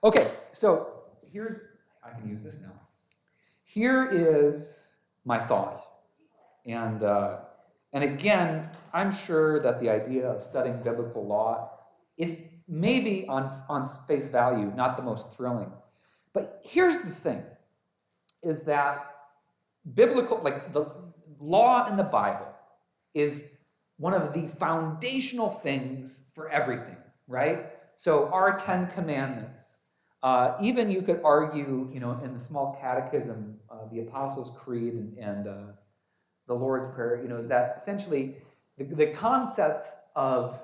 Okay, so here's, I can use this now. Here is my thought. And again, I'm sure that the idea of studying biblical law is maybe on face value not the most thrilling. But here's the thing, is that biblical, like the law in the Bible is one of the foundational things for everything, right? So our 10 Commandments, even you could argue, in the small catechism, the Apostles' Creed and the Lord's Prayer, is that essentially the concept of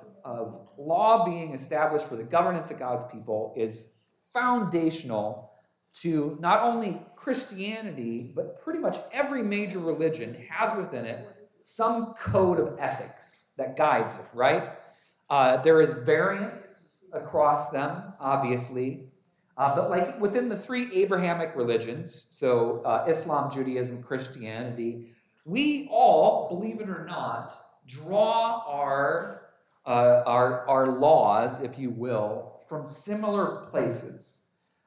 law being established for the governance of God's people is foundational to not only Christianity, but pretty much every major religion has within it some code of ethics that guides it, right? There is variance across them, obviously, but like within the three Abrahamic religions, so Islam, Judaism, Christianity, we all, believe it or not, draw our laws, if you will, from similar places.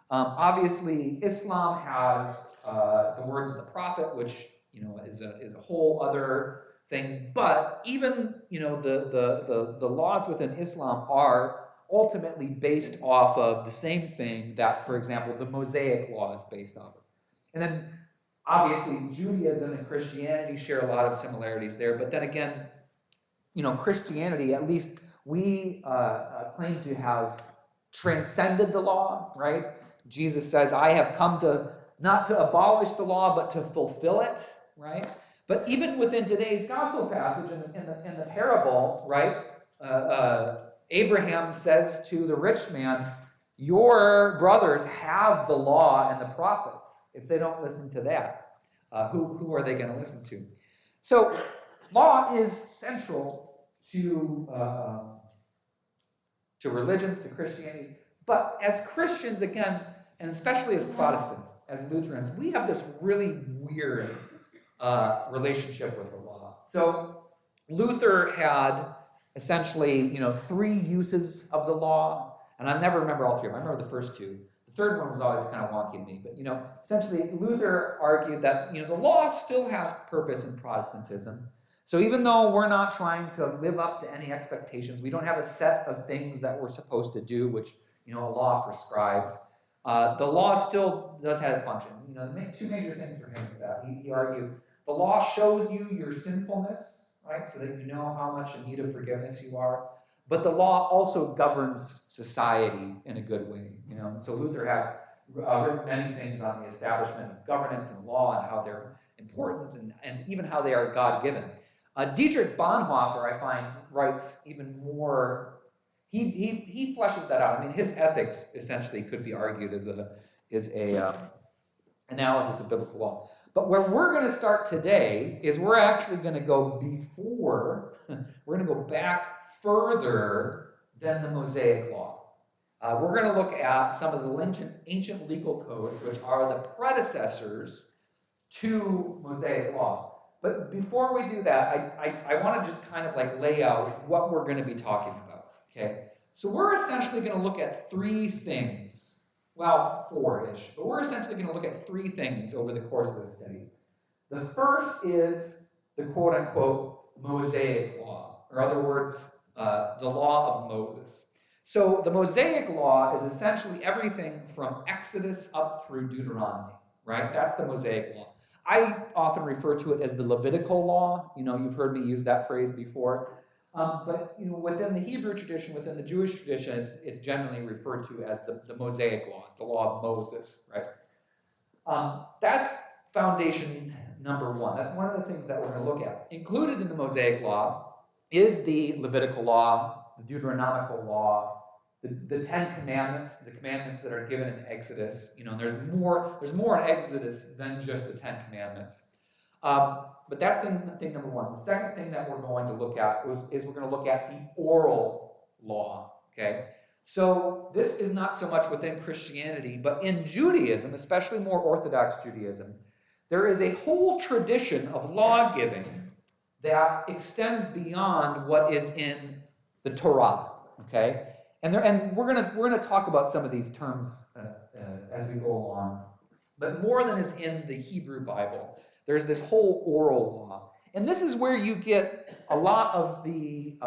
Obviously, Islam has the words of the Prophet, which is a whole other thing. But even the laws within Islam are ultimately based off of the same thing that, for example, the Mosaic law is based off of. And then obviously Judaism and Christianity share a lot of similarities there. But then again, Christianity, at least we claim to have transcended the law, right? Jesus says, I have come not to abolish the law, but to fulfill it, right? But even within today's gospel passage in the parable, right, Abraham says to the rich man, your brothers have the law and the prophets. If they don't listen to that, who are they going to listen to? So law is central to religions, to Christianity. But as Christians, again, and especially as Protestants, as Lutherans, we have this really weird relationship with the law. So Luther had essentially, three uses of the law, and I never remember all three of them. I remember the first two. The third one was always kind of wonky to me. But, essentially Luther argued that, the law still has purpose in Protestantism. So even though we're not trying to live up to any expectations, we don't have a set of things that we're supposed to do, which, a law prescribes. The law still does have a function. Two major things for him is that he argued the law shows you your sinfulness, right, so that you know how much in need of forgiveness you are. But the law also governs society in a good way. So Luther has written many things on the establishment of governance and law and how they're important and even how they are God-given. Dietrich Bonhoeffer, I find, writes even more. He fleshes that out. I mean, his ethics essentially could be argued as a analysis of biblical law. But where we're going to start today is we're actually going to go before. We're going to go back further than the Mosaic law. We're going to look at some of the ancient legal codes, which are the predecessors to Mosaic law. But before we do that, I want to just kind of like lay out what we're going to be talking about, okay? So we're essentially going to look at three things. Well, four-ish, but we're essentially going to look at three things over the course of this study. The first is the quote-unquote Mosaic law, or other words, the law of Moses. So the Mosaic law is essentially everything from Exodus up through Deuteronomy, right? That's the Mosaic law. I often refer to it as the Levitical law. You've heard me use that phrase before. But within the Hebrew tradition, within the Jewish tradition, it's generally referred to as the Mosaic law. It's the law of Moses, right? That's foundation number one. That's one of the things that we're going to look at. Included in the Mosaic law is the Levitical law, the Deuteronomical law, the 10 Commandments, the commandments that are given in Exodus. There's more in Exodus than just the 10 Commandments. But that's thing number one. The second thing that we're going to look at is we're going to look at the oral law, okay? So this is not so much within Christianity, but in Judaism, especially more Orthodox Judaism, there is a whole tradition of law-giving that extends beyond what is in the Torah, okay? And we're gonna talk about some of these terms as we go along. But more than is in the Hebrew Bible, there's this whole oral law. And this is where you get a lot of the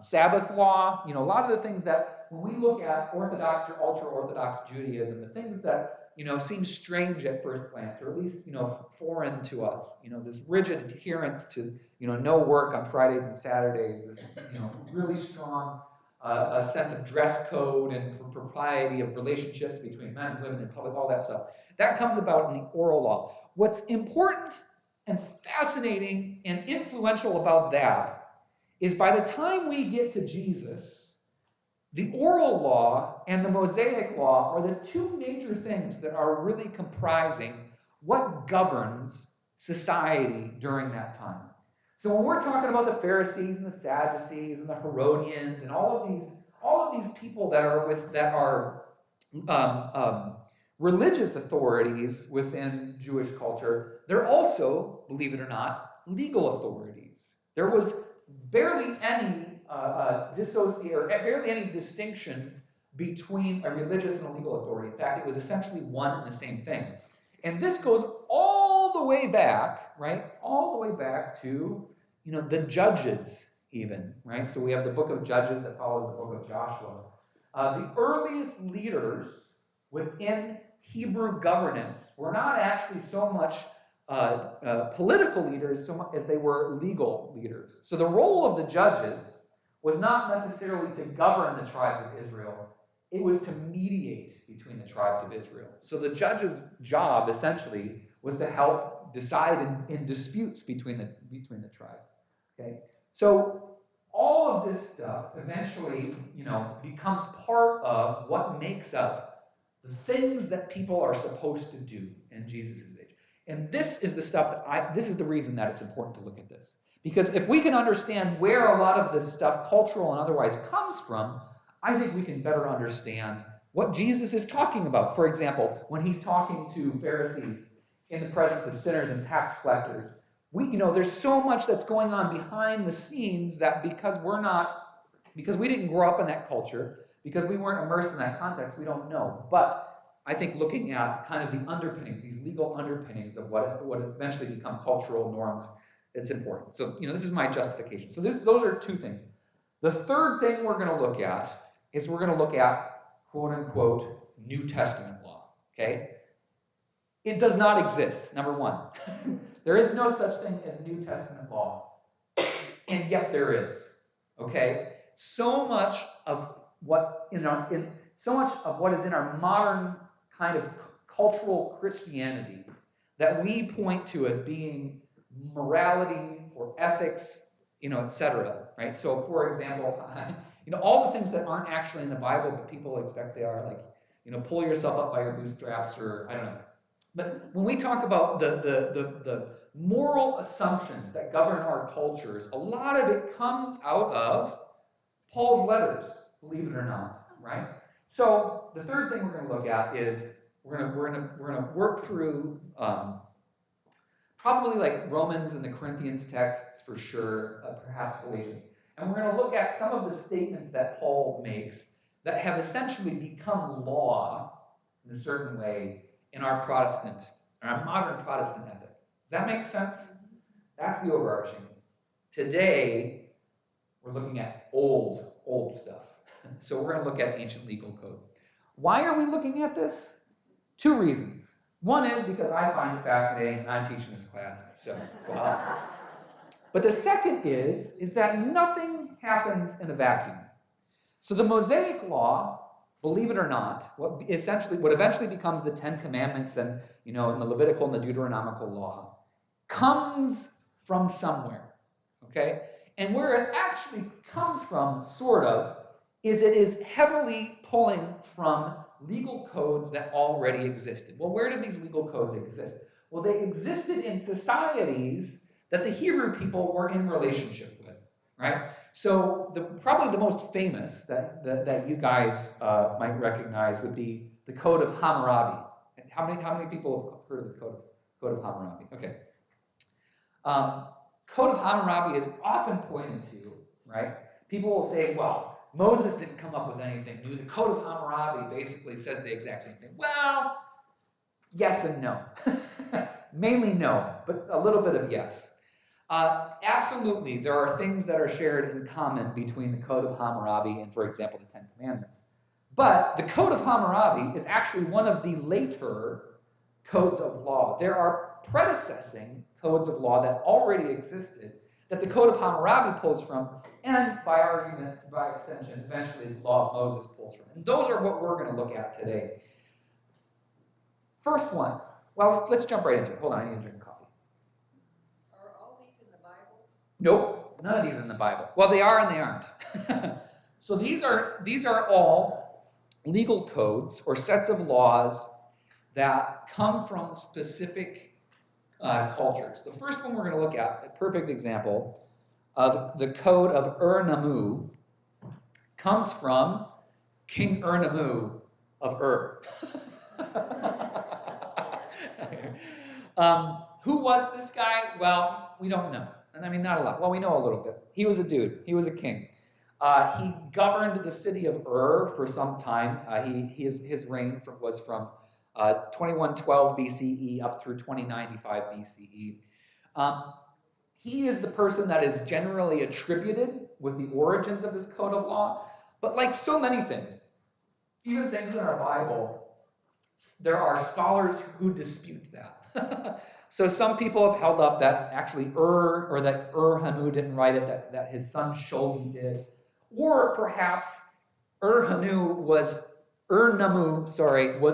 Sabbath law, a lot of the things that when we look at Orthodox or ultra-Orthodox Judaism, the things that, seem strange at first glance, or at least, foreign to us, this rigid adherence to, no work on Fridays and Saturdays, this, really strong a sense of dress code and propriety of relationships between men and women in public, all that stuff. That comes about in the oral law. What's important and fascinating and influential about that is by the time we get to Jesus, the oral law and the Mosaic law are the two major things that are really comprising what governs society during that time. So when we're talking about the Pharisees and the Sadducees and the Herodians and all of these people that are religious authorities within Jewish culture, they're also, believe it or not, legal authorities. There was barely any barely any distinction between a religious and a legal authority. In fact, it was essentially one and the same thing. And this goes all the way back, right? All the way back to, the judges even, right? So we have the book of Judges that follows the book of Joshua. The earliest leaders within Hebrew governance were not actually so much political leaders so much as they were legal leaders. So the role of the judges was not necessarily to govern the tribes of Israel. It was to mediate between the tribes of Israel. So the judge's job essentially was to help decide in disputes between the tribes. Okay, so all of this stuff eventually, becomes part of what makes up the things that people are supposed to do in Jesus' age. And this is the stuff this is the reason that it's important to look at this. Because if we can understand where a lot of this stuff, cultural and otherwise, comes from, I think we can better understand what Jesus is talking about. For example, when he's talking to Pharisees in the presence of sinners and tax collectors, there's so much that's going on behind the scenes that because we didn't grow up in that culture, because we weren't immersed in that context, we don't know. But I think looking at kind of the underpinnings, these legal underpinnings of what eventually become cultural norms, it's important. So, this is my justification. So those are two things. The third thing we're going to look at is we're going to look at, quote unquote, New Testament law. Okay? It does not exist, number one. There is no such thing as New Testament law. And yet there is. Okay? So much of what is in our modern kind of cultural Christianity that we point to as being morality or ethics, etc. Right? So, for example, all the things that aren't actually in the Bible, but people expect they are, like, pull yourself up by your bootstraps, or I don't know. But when we talk about the moral assumptions that govern our cultures, a lot of it comes out of Paul's letters, believe it or not, right? So the third thing we're going to look at is we're going to work through probably like Romans and the Corinthians texts for sure, perhaps Galatians, and we're going to look at some of the statements that Paul makes that have essentially become law in a certain way in our modern Protestant ethic. Does that make sense? That's the overarching. Today, we're looking at old stuff. So we're going to look at ancient legal codes. Why are we looking at this? Two reasons. One is because I find it fascinating and I'm teaching this class. But the second is that nothing happens in a vacuum. So the Mosaic law, believe it or not, what eventually becomes the Ten Commandments and in the Levitical and the Deuteronomical law, comes from somewhere. Okay? And where it actually comes from, sort of, is it is heavily pulling from legal codes that already existed. Well, where did these legal codes exist? Well, they existed in societies that the Hebrew people were in relationship with, right? So probably the most famous that you guys might recognize would be the Code of Hammurabi. How many people have heard of the Code of Hammurabi? Okay. Code of Hammurabi is often pointed to, right? People will say, well, Moses didn't come up with anything new. The Code of Hammurabi basically says the exact same thing. Well, yes and no. Mainly no, but a little bit of yes. Absolutely, there are things that are shared in common between the Code of Hammurabi and, for example, the Ten Commandments. But the Code of Hammurabi is actually one of the later codes of law. There are predecessing codes of law that already existed that the Code of Hammurabi pulls from, and by argument, by extension, eventually the Law of Moses pulls from. And those are what we're going to look at today. First one. Well, let's jump right into it. Hold on, I need to drink coffee. Are all these in the Bible? Nope, none of these are in the Bible. Well, they are and they aren't. So these are all legal codes or sets of laws that come from specific cultures. The first one we're going to look at, a perfect example, the code of Ur-Nammu comes from King Ur-Nammu of Ur. Who was this guy? Well, we don't know. And I mean, not a lot. Well, we know a little bit. He was a dude. He was a king. He governed the city of Ur for some time. His reign was from 2112 BCE up through 2095 BCE. He is the person that is generally attributed with the origins of this code of law. But like so many things, even things in our Bible, there are scholars who dispute that. So some people have held up that actually that Ur-Hannu didn't write it, that his son Shulgi did. Or perhaps Ur-Nammu was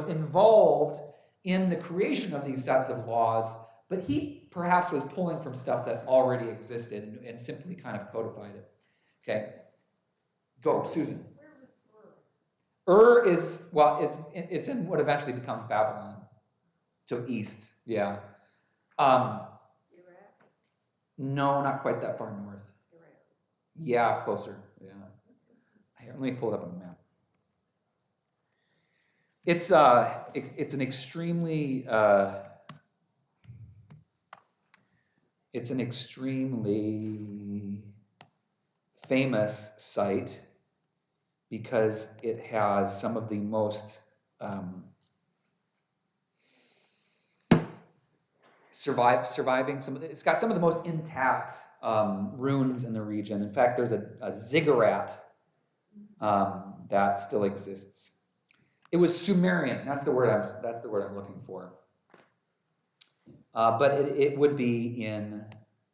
involved in the creation of these sets of laws, but he perhaps was pulling from stuff that already existed and simply kind of codified it. Okay, go, Susan. Where was Ur is, well, it's in what eventually becomes Babylon, to east, yeah. Iraq? No, not quite that far north. Iran. Yeah, closer, yeah. Here, let me pull it up on the map. It's an extremely famous site because it has some of the most surviving. It's got some of the most intact ruins in the region. In fact, there's a ziggurat that still exists. It was Sumerian. That's the word I'm looking for. But it would be in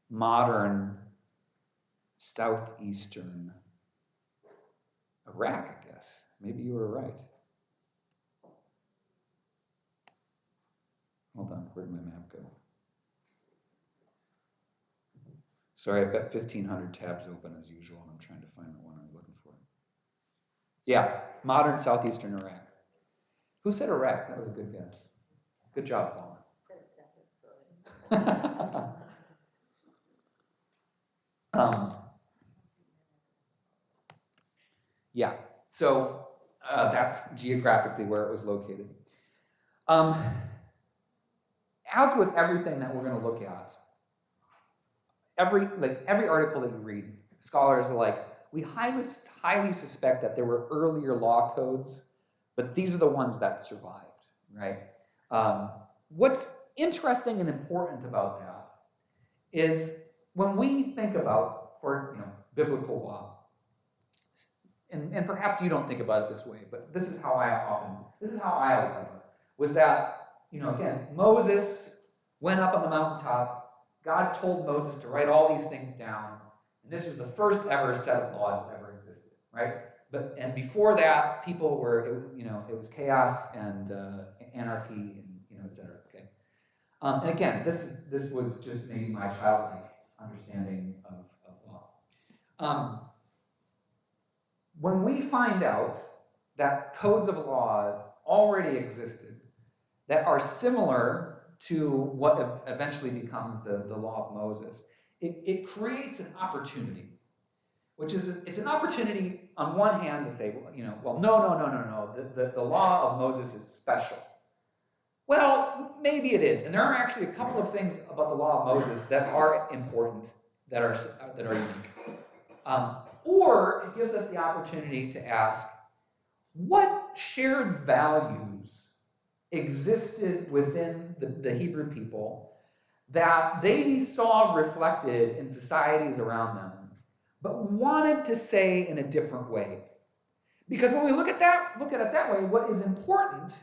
modern southeastern Iraq, I guess. Maybe you were right. Hold on, where did my map go? Sorry, I've got 1,500 tabs open as usual, and I'm trying to find the one I'm looking for. Yeah, modern southeastern Iraq. Who said Iraq? That was a good guess. Good job, Paula. Yeah, so that's geographically where it was located. As with everything that we're going to look at, every article that you read, scholars are like, we highly suspect that there were earlier law codes, but these are the ones that survived, right? What's interesting and important about that is when we think about, biblical law, and perhaps you don't think about it this way, but this is how I always think of it, was that, again, Moses went up on the mountaintop, God told Moses to write all these things down, and this was the first ever set of laws that ever existed, right? And before that, people were, it was chaos and anarchy and et cetera. Okay. And again, this was just maybe my childlike understanding of law. When we find out that codes of laws already existed that are similar to what eventually becomes the law of Moses, it creates an opportunity. It's an opportunity on one hand to say, no, the law of Moses is special. Well, maybe it is, and there are actually a couple of things about the law of Moses that are important, that are unique. Or it gives us the opportunity to ask, what shared values existed within the Hebrew people that they saw reflected in societies around them, but wanted to say in a different way? Because when we look at it that way, what is important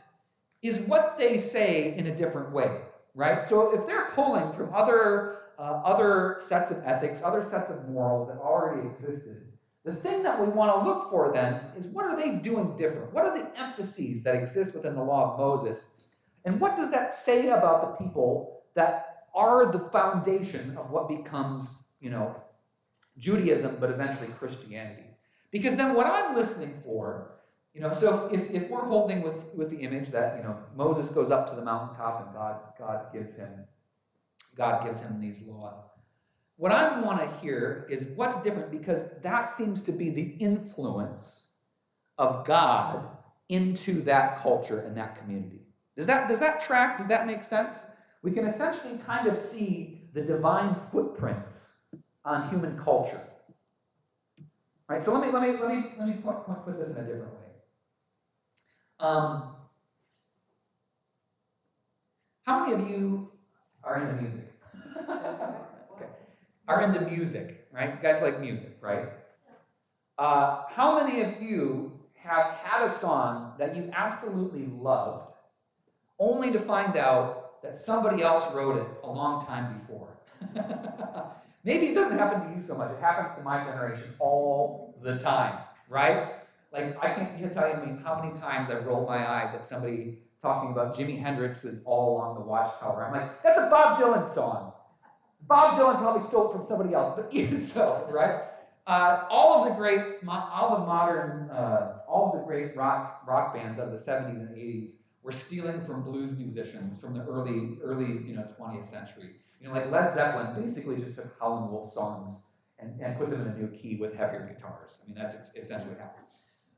is what they say in a different way, right? So if they're pulling from other sets of ethics, other sets of morals that already existed, the thing that we want to look for then is, what are they doing different? What are the emphases that exist within the law of Moses? And what does that say about the people that are the foundation of what becomes, Judaism, but eventually Christianity? Because then what I'm listening for, so if we're holding with the image that, Moses goes up to the mountaintop and God gives him these laws. What I want to hear is what's different, because that seems to be the influence of God into that culture and that community. Does that track? Does that make sense? We can essentially kind of see the divine footprints on human culture. Right? So let me put this in a different way. How many of you are into music? Okay. Are into music, right? You guys like music, right? How many of you have had a song that you absolutely loved, only to find out that somebody else wrote it a long time before? Maybe it doesn't happen to you so much. It happens to my generation all the time, right? Like, I can't tell you how many times I've rolled my eyes at somebody talking about Jimi Hendrix's All Along the Watchtower. I'm like, that's a Bob Dylan song. Bob Dylan probably stole it from somebody else, but even so, right? All of the great rock bands of the 70s and 80s were stealing from blues musicians from the early 20th century. Like Led Zeppelin basically just took Howlin' Wolf songs and put them in a new key with heavier guitars. That's essentially what happened.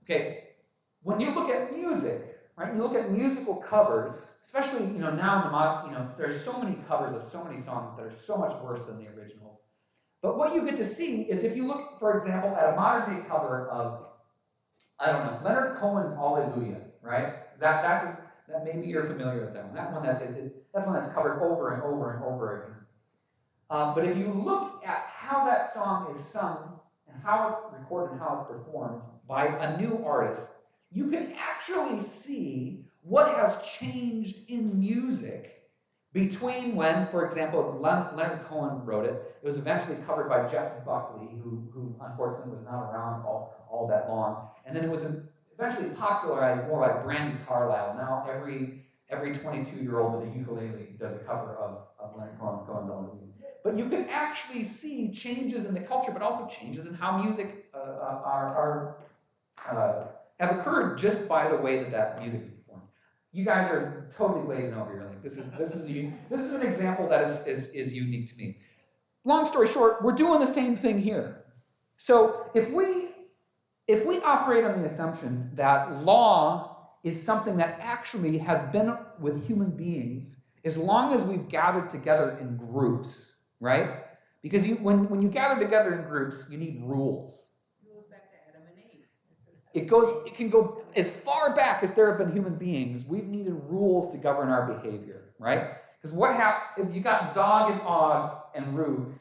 Okay, when you look at music, right? You look at musical covers, especially now in the modern, there's so many covers of so many songs that are so much worse than the originals. But what you get to see is, if you look, for example, at a modern day cover of, Leonard Cohen's Hallelujah, right? That maybe you're familiar with that one. That's one that's covered over and over and over again. But if you look at how that song is sung and how it's recorded and how it's performed by a new artist, you can actually see what has changed in music between when, for example, Leonard Cohen wrote it. It was eventually covered by Jeff Buckley, who unfortunately was not around all that long. And then it was eventually popularized more by Brandi Carlile. Now every 22-year-old with a ukulele does a cover of Leonard Cohen's Hallelujah. But you can actually see changes in the culture, but also changes in how music have occurred just by the way that music is performed. You guys are totally glazing over here. Like, this is an example that is unique to me. Long story short, we're doing the same thing here. So if we operate on the assumption that law is something that actually has been with human beings as long as we've gathered together in groups, right? Because when you gather together in groups, you need rules. It goes back to Adam and Eve. It can go as far back as there have been human beings. We've needed rules to govern our behavior, right? Because what happens if you got Zog and Og and Rug,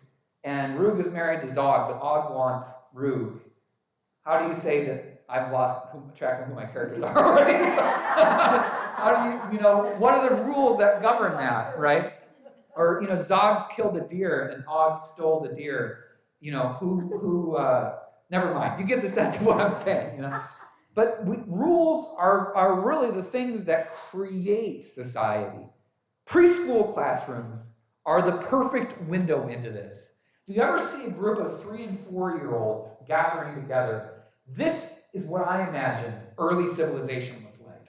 and Rug is married to Zog, but Og wants Rug? How do you say that? I've lost track of who my characters are already. How do you what are the rules that govern that, right? Or, Zog killed a deer and Og stole the deer. Never mind. You get the sense of what I'm saying, But rules are really the things that create society. Preschool classrooms are the perfect window into this. If you ever see a group of 3- and 4-year-olds gathering together, this is what I imagine early civilization looked like.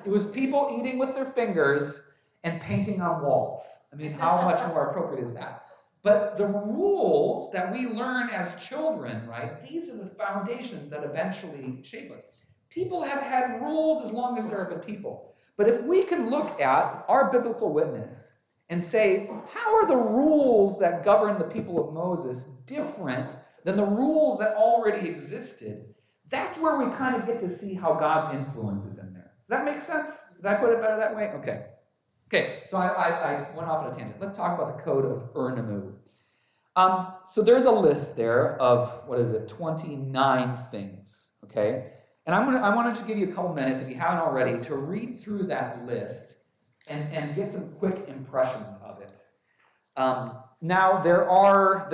It was people eating with their fingers and painting on walls. How much more appropriate is that? But the rules that we learn as children, right, these are the foundations that eventually shape us. People have had rules as long as there have been people. But if we can look at our biblical witness and say, how are the rules that govern the people of Moses different than the rules that already existed, that's where we kind of get to see how God's influence is in there. Does that make sense? Did I put it better that way? Okay. Okay, so I went off on a tangent. Let's talk about the code of Ernamu. So there's a list there of, 29 things, okay? And I want to just give you a couple minutes, if you haven't already, to read through that list and get some quick impressions of it. Now there were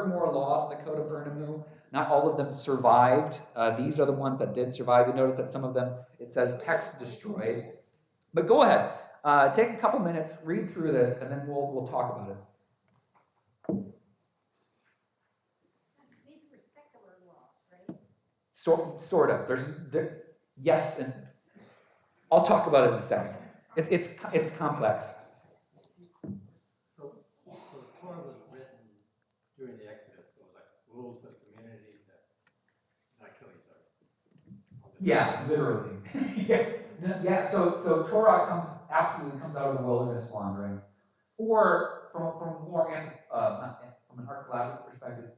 more laws in the Code of Ernamu. Not all of them survived. These are the ones that did survive. You notice that some of them, it says text destroyed. But go ahead, take a couple minutes, read through this, and then we'll talk about it. These were secular laws, right? Sort of. Yes, and I'll talk about it in a second. It's complex. So the Torah was written during the Exodus, so it was like rules for the community that not kill each other. Yeah, literally. Yeah. So Torah absolutely comes out of the wilderness wanderings, or from more from an archaeological perspective,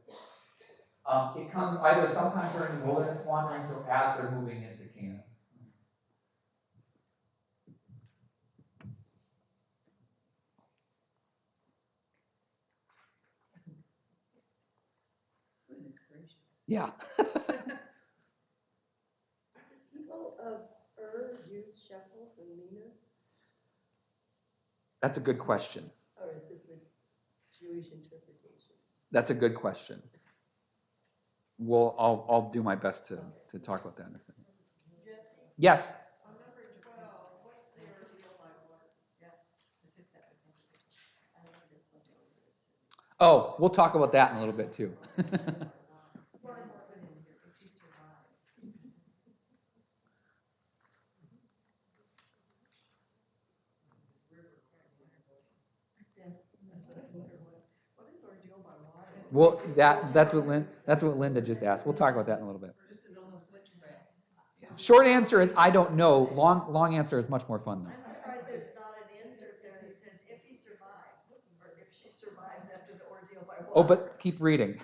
it comes either sometime during the wilderness wanderings or as they're moving into Canaan. Goodness gracious. Yeah. People of use shekel and mina, That's a good question. or is this the Jewish interpretation? That's a good question. I'll do my best to talk about that in a second. Yes. On number 12, what's the ordeal by water? Yeah, that's it. I love this one. Oh, we'll talk about that in a little bit too. One more put in here, if he survives. What is ordeal by water? Well, that's what Linda just asked. We'll talk about that in a little bit. This is almost witchcraft. Short answer is I don't know. Long answer is much more fun though. I'm surprised there's not an insert there that says if he survives, or if she survives after the ordeal by water. Oh, but keep reading.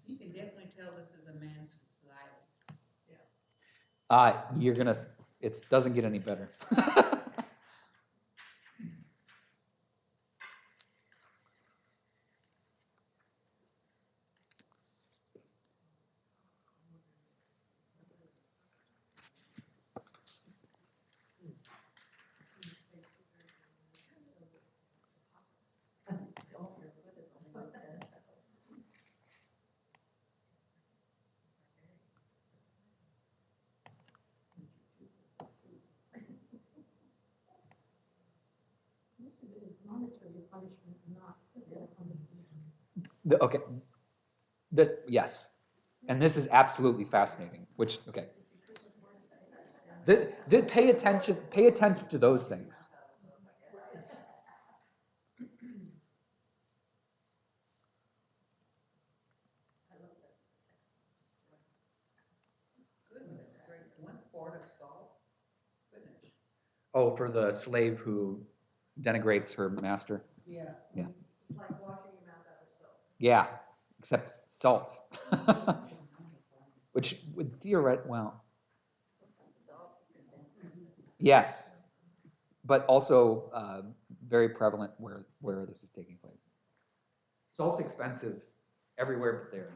You can definitely tell this is a man's society. It doesn't get any better. Okay. Yes. And this is absolutely fascinating. Pay attention to those things. Goodness, great. 1 quart of salt. Goodness. Oh, for the slave who denigrates her master. Yeah. Yeah. It's like washing your mouth out with soap. Yeah, except salt. Which would yes, but also very prevalent where this is taking place. Salt's expensive everywhere but there.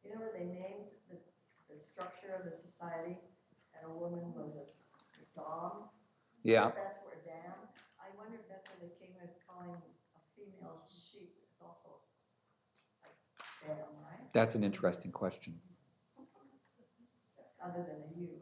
You know where they named the structure of the society, and a woman was a dom? Yeah. That's where dam. I wonder if that's where they came with calling a female sheep. It's also like dam, right? That's an interesting question. Other than a ewe.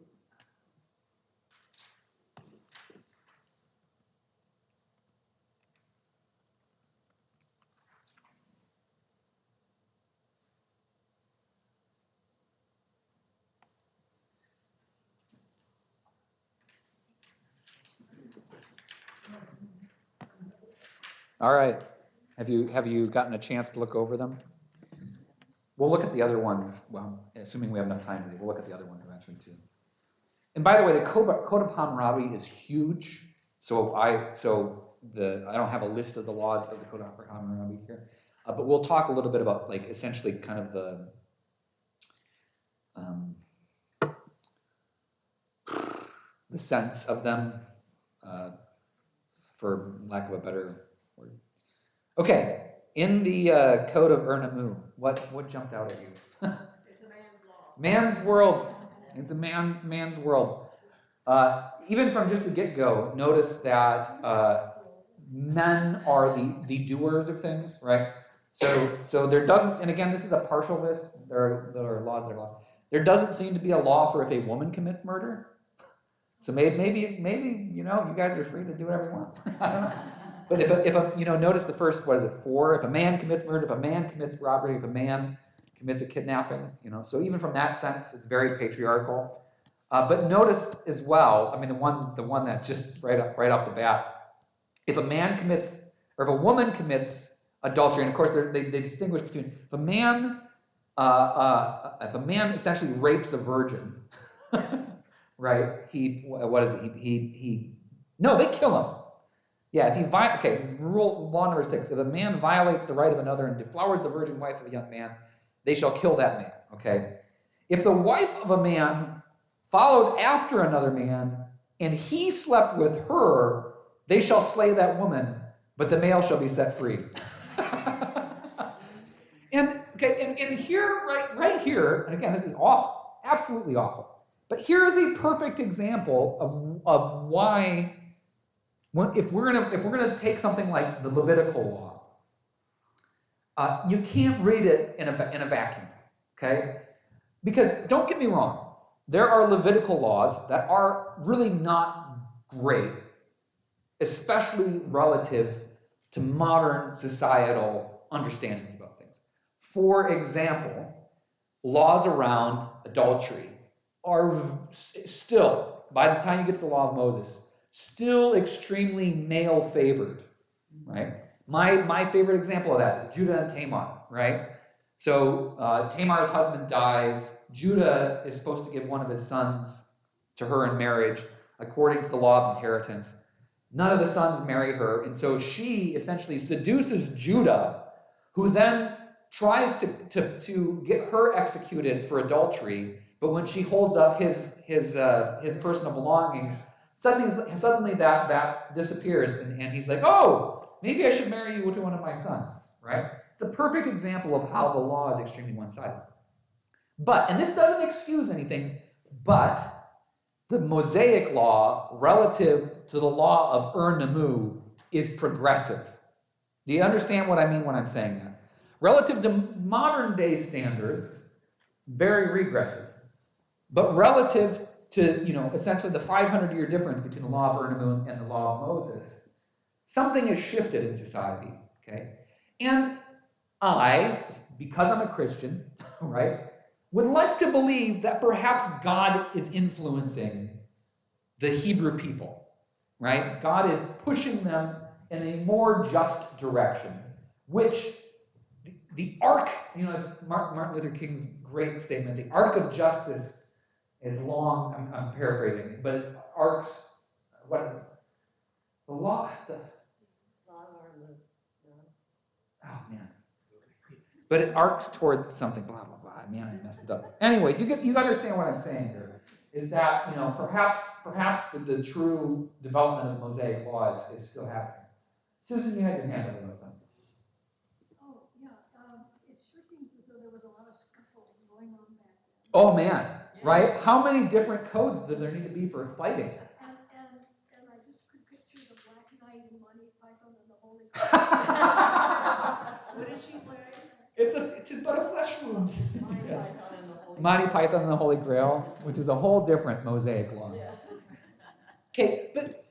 All right. Have you gotten a chance to look over them? We'll look at the other ones. Well, assuming we have enough time, we'll look at the other ones eventually too. And by the way, the Code of Hammurabi is huge. So I don't have a list of the laws of the Code of Hammurabi here, but we'll talk a little bit about like essentially kind of the sense of them, for lack of a better word. Okay, in the Code of Ur-Nammu, what jumped out at you? It's a man's law. Man's world. It's a man's world. Even from just the get-go, notice that men are the doers of things, right? So there doesn't, and again, this is a partial list. There are laws that are laws. There doesn't seem to be a law for if a woman commits murder. So maybe you guys are free to do whatever you want. I don't know. But if notice the first, what is it, 4? If a man commits murder, if a man commits robbery, if a man commits a kidnapping, so even from that sense, it's very patriarchal. But notice as well, I mean, the one that just right off the bat, if a man commits, or if a woman commits adultery, and of course they distinguish between if a man essentially rapes a virgin, right? No, they kill him. Yeah, rule law number 6. If a man violates the right of another and deflowers the virgin wife of a young man, they shall kill that man, okay? If the wife of a man followed after another man, and he slept with her, they shall slay that woman, but the male shall be set free. And here, right here, and again, this is awful, absolutely awful. But here is a perfect example of why, if we're gonna take something like the Levitical law, you can't read it in a vacuum, okay? Because don't get me wrong, there are Levitical laws that are really not great, especially relative to modern societal understandings about things. For example, laws around adultery are still, by the time you get to the law of Moses, still extremely male-favored, right? My favorite example of that is Judah and Tamar, right? So Tamar's husband dies. Judah is supposed to give one of his sons to her in marriage according to the law of inheritance. None of the sons marry her, and so she essentially seduces Judah, who then tries to get her executed for adultery. But when she holds up his personal belongings, suddenly that disappears, and he's like, oh, maybe I should marry you to one of my sons, right? It's a perfect example of how the law is extremely one-sided. And this doesn't excuse anything, but the Mosaic law relative to the law of Ur-Nammu is progressive. Do you understand what I mean when I'm saying that? Relative to modern day standards, very regressive. But relative to, essentially the 500-year difference between the law of Ur-Nammu and the law of Moses, something has shifted in society, okay? And I, because I'm a Christian, right, would like to believe that perhaps God is influencing the Hebrew people, right? God is pushing them in a more just direction, which the arc, as Martin Luther King's great statement, the arc of justice is long, I'm paraphrasing, but it arcs, the law, oh man. But it arcs towards something, blah, blah, blah. Man, I messed it up. Anyways, you understand what I'm saying here, is that, perhaps the true development of Mosaic law is still happening. Susan, you had your hand up about something. Oh, yeah, it sure seems as though there was a lot of scuffle going on back then. Oh man, right? How many different codes do there need to be for fighting? And I just could picture the Black Knight and Monty Python and the Holy Grail. What did she say? It's just but a flesh wound. Yes. Monty Python and the Holy Grail, which is a whole different Mosaic law. Yes. Okay, but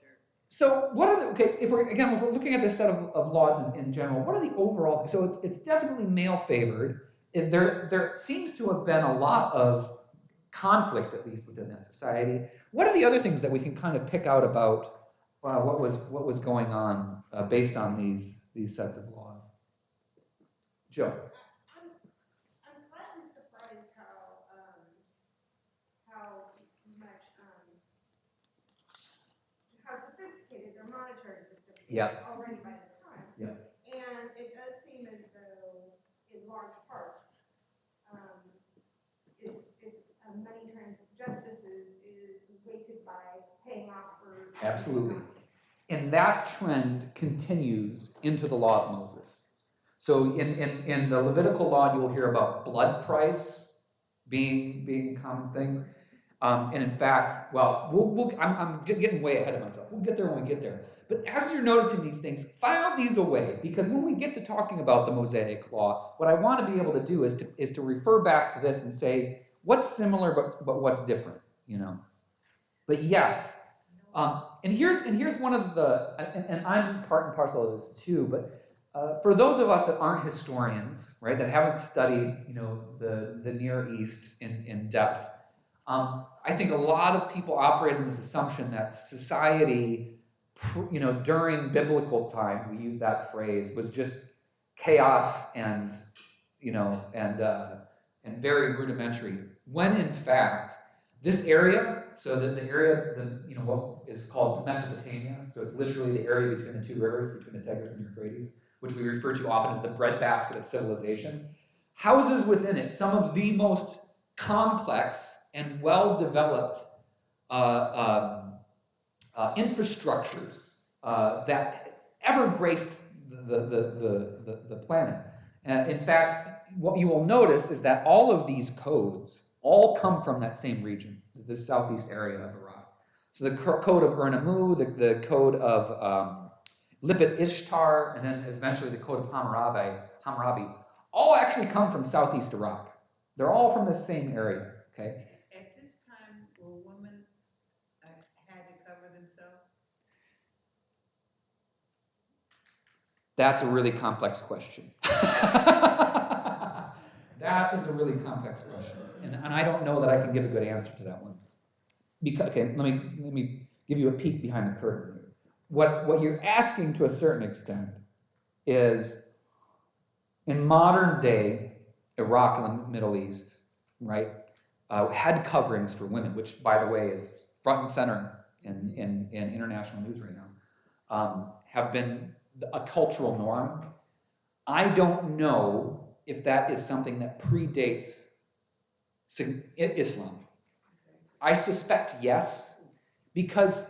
so what are if we're looking at this set of laws in general, what are the overall? So it's definitely male favored. There seems to have been a lot of conflict, at least within that society. What are the other things that we can kind of pick out about what was going on based on these sets of laws. Joe. I'm slightly surprised how much, how sophisticated their monetary system is Yeah. already by this time. Yeah. And it does seem as though, in large part, money justice is weighted by paying off for. Absolutely. And that trend continues into the law of Moses. So in the Levitical law, you will hear about blood price being a common thing. And in fact, well, I'm getting way ahead of myself. We'll get there when we get there. But as you're noticing these things, file these away, because when we get to talking about the Mosaic law, what I want to be able to do is to refer back to this and say, what's similar but what's different, you know? But yes, and here's one of the, and I'm part and parcel of this too, but for those of us that aren't historians, right, that haven't studied, you know, the Near East in depth, I think a lot of people operate in this assumption that society, you know, during biblical times, we use that phrase, was just chaos and, you know, and very rudimentary. When in fact, this area, so the area, you know, what is called Mesopotamia, so it's literally the area between the two rivers, between the Tigris and Euphrates, which we refer to often as the breadbasket of civilization, houses within it some of the most complex and well-developed infrastructures that ever graced the planet. In fact, what you will notice is that all of these codes all come from that same region, the southeast area of Iraq. So the code of Ur-Nammu, the code of Lipit Ishtar, and then eventually the code of Hammurabi, all actually come from southeast Iraq. They're all from the same area, okay? At this time, were women had to cover themselves? That's a really complex question. That is a really complex question, and I don't know that I can give a good answer to that one. Because, okay, let me give you a peek behind the curtain here. What you're asking to a certain extent is, in modern day Iraq and the Middle East, right, head coverings for women, which, by the way, is front and center in international news right now, have been a cultural norm. I don't know if that is something that predates Islam. I suspect yes, because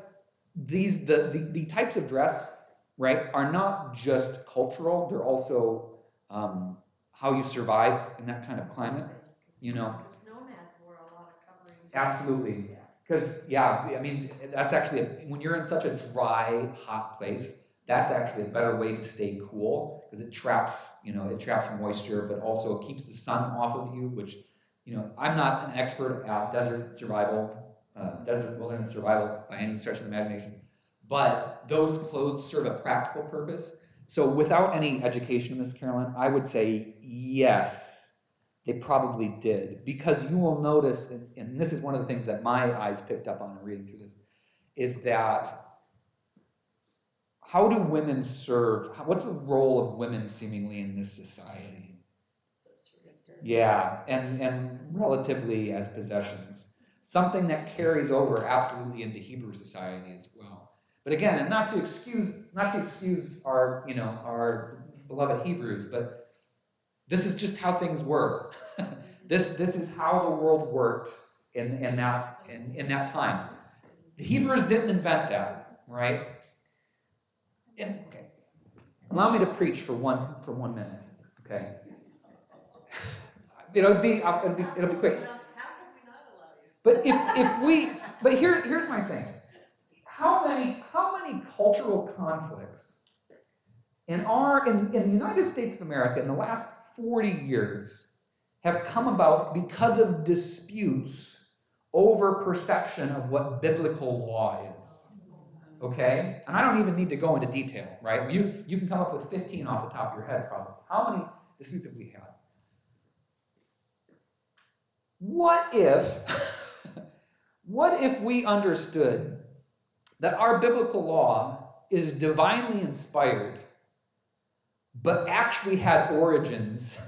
the types of dress, right, are not just cultural, they're also how you survive in that kind of climate, you know. Because nomads wore a lot of covering. Absolutely. Because, yeah, I mean, that's actually, when you're in such a dry, hot place, that's actually a better way to stay cool, because it traps, you know, it traps moisture, but also it keeps the sun off of you, which, you know, I'm not an expert at desert wilderness survival by any stretch of the imagination, but those clothes serve a practical purpose. So without any education in this, Carolyn, I would say yes, they probably did, because you will notice, and this is one of the things that my eyes picked up on in reading through this, is that how do women serve? What's the role of women seemingly in this society? Yeah, and relatively as possessions. Something that carries over absolutely into Hebrew society as well. But again, and not to excuse our, you know, our beloved Hebrews, but this is just how things were. This is how the world worked in that time. The Hebrews didn't invent that, right? And okay, allow me to preach for one minute, okay? It'll be quick. How could we not allow you? But here's my thing. How many cultural conflicts in the United States of America in the last 40 years have come about because of disputes over perception of what biblical law is? Okay? And I don't even need to go into detail, right? You can come up with 15 off the top of your head, probably. How many disputes have we had? What if we understood that our biblical law is divinely inspired, but actually had origins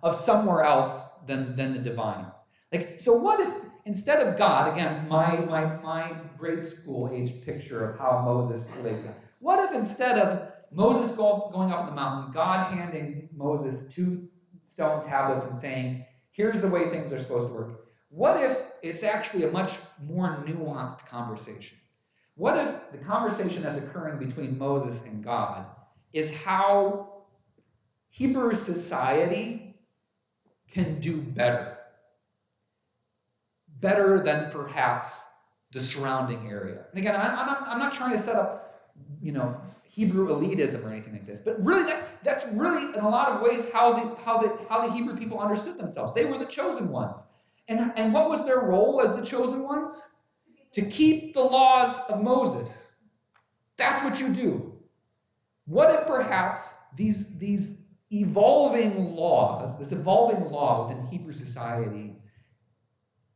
of somewhere else than the divine. Like, so what if instead of God, again, my grade school age picture of how Moses related to God, what if instead of Moses going up the mountain, God handing Moses 2 stone tablets and saying, here's the way things are supposed to work, what if it's actually a much more nuanced conversation? What if the conversation that's occurring between Moses and God is how Hebrew society can do better than perhaps the surrounding area? And again, I'm not trying to set up, Hebrew elitism or anything like this, but really that's really in a lot of ways how the Hebrew people understood themselves. They were the chosen ones, and what was their role as the chosen ones? To keep the laws of Moses. That's what you do. What if perhaps these evolving laws, this evolving law within Hebrew society,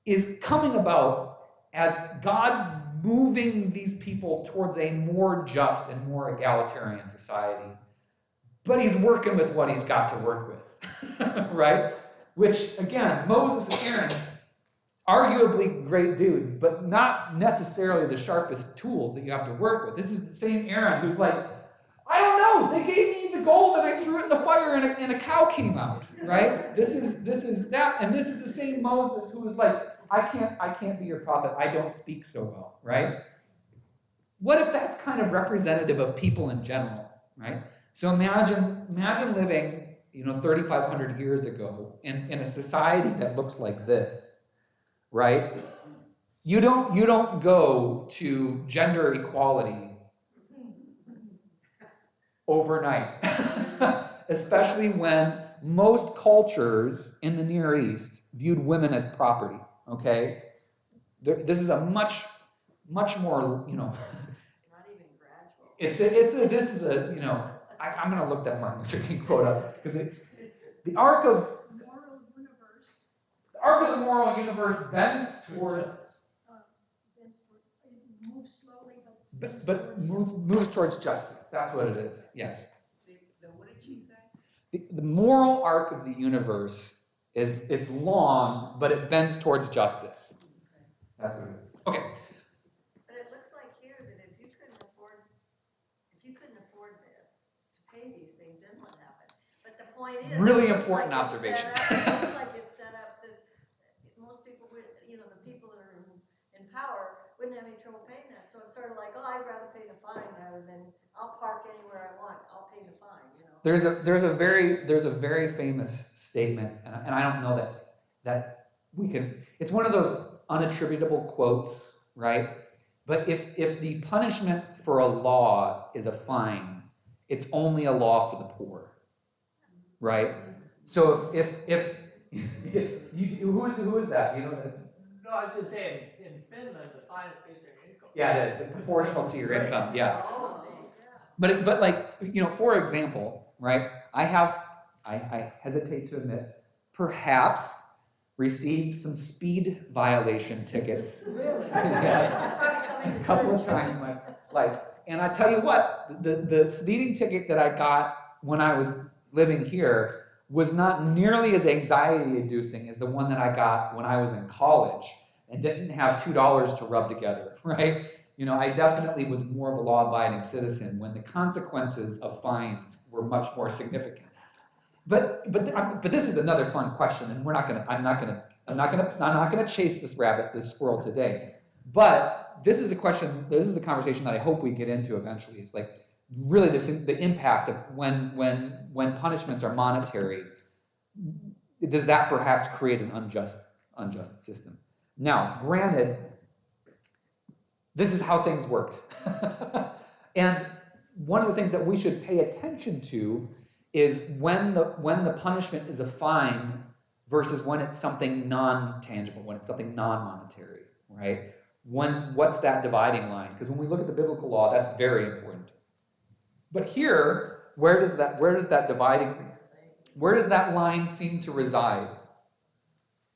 is coming about as God moving these people towards a more just and more egalitarian society, but he's working with what he's got to work with, right? Which, again, Moses and Aaron, arguably great dudes, but not necessarily the sharpest tools that you have to work with. This is the same Aaron who's like, I don't know, they gave me the gold and I threw it in the fire and a cow came out, right? This is that, and this is the same Moses who was like, I can't be your prophet, I don't speak so well, right? What if that's kind of representative of people in general, right? So imagine living, 3,500 years ago in a society that looks like this, right? You don't go to gender equality overnight, especially when most cultures in the Near East viewed women as property. Okay, this is a much more Not even gradual. This is a I'm going to look that Martin Luther King quote up because the arc of the moral universe bends toward. It moves slowly, But moves towards justice. That's what it is. Yes. What did she say? The moral arc of the universe it's long, but it bends towards justice. That's what it is. Okay. But it looks like here that if you couldn't afford this to pay these things, then what happened? But the point is, really it looks important like it's observation. It looks like it's set up that most people would, the people that are in power wouldn't have any trouble paying that. So it's sort of like, I'd rather pay the fine rather than I'll park anywhere I want. I'll pay the fine. There's a very famous statement, and I don't know that we can. It's one of those unattributable quotes, right? But if the punishment for a law is a fine, it's only a law for the poor, right? So if you who is that? You know this? No, I was just saying, in Finland, the fine is based on your income. Yeah, it is. It's proportional to your income. Yeah. Oh, But like, for example, right? I hesitate to admit, perhaps received some speed violation tickets. really? Yeah. A couple of times in my life. And I tell you what, the speeding ticket that I got when I was living here was not nearly as anxiety-inducing as the one that I got when I was in college and didn't have $2 to rub together, right? I definitely was more of a law-abiding citizen when the consequences of fines were much more significant. But this is another fun question, and I'm not gonna chase this squirrel today. But this is a conversation that I hope we get into eventually. It's like really the impact of when punishments are monetary. Does that perhaps create an unjust system? Now, granted, this is how things worked. And one of the things that we should pay attention to is when the punishment is a fine versus when it's something non-tangible, when it's something non-monetary, right? What's that dividing line? Because when we look at the biblical law, that's very important. But here, where does that line seem to reside?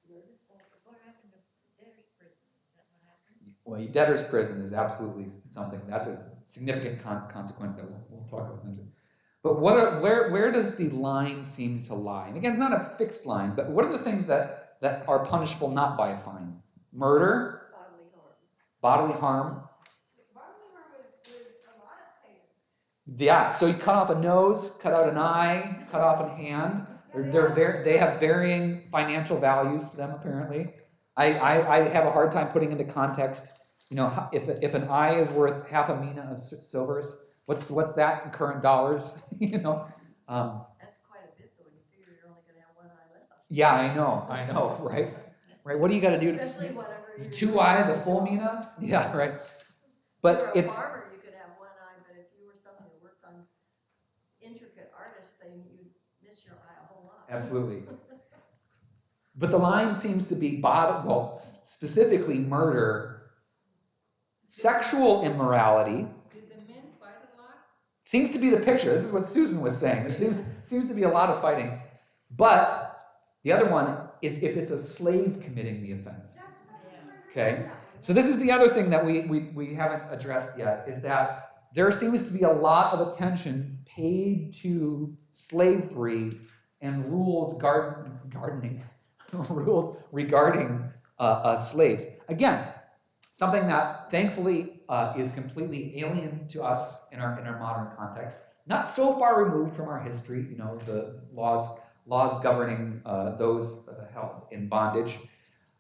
What happened to debtor's prison? Is that what happened? Well, debtor's prison is absolutely something. That's a significant consequence that we'll talk about. But where does the line seem to lie? And again, it's not a fixed line, but what are the things that are punishable not by a fine? Murder, Bodily harm. bodily harm. Bodily harm was a lot of pain. Yeah, so you cut off a nose, cut out an eye, cut off a hand. They have varying financial values to them, apparently. I have a hard time putting into context, you know, if an eye is worth half a mina of silvers, what's that in current dollars? You know. That's quite a bit though, when you figure you're only gonna have one eye left. Yeah, I know, right? Right. What do you got to do? Especially whatever. Is you're 2 eyes a doing. full mina? Yeah, right. If But you were it's a farmer, you could have one eye, but if you were somebody who worked on intricate artist thing, you'd miss your eye a whole lot. absolutely. But the line seems to be specifically murder, sexual immorality. Did the men fight a lot? Seems to be the picture. This is what Susan was saying. There seems to be a lot of fighting. But the other one is if it's a slave committing the offense. Okay? So this is the other thing that we haven't addressed yet, is that there seems to be a lot of attention paid to slavery and rules rules regarding slaves. Again, something that thankfully is completely alien to us in our modern context. Not so far removed from our history, you know, the laws governing those held in bondage.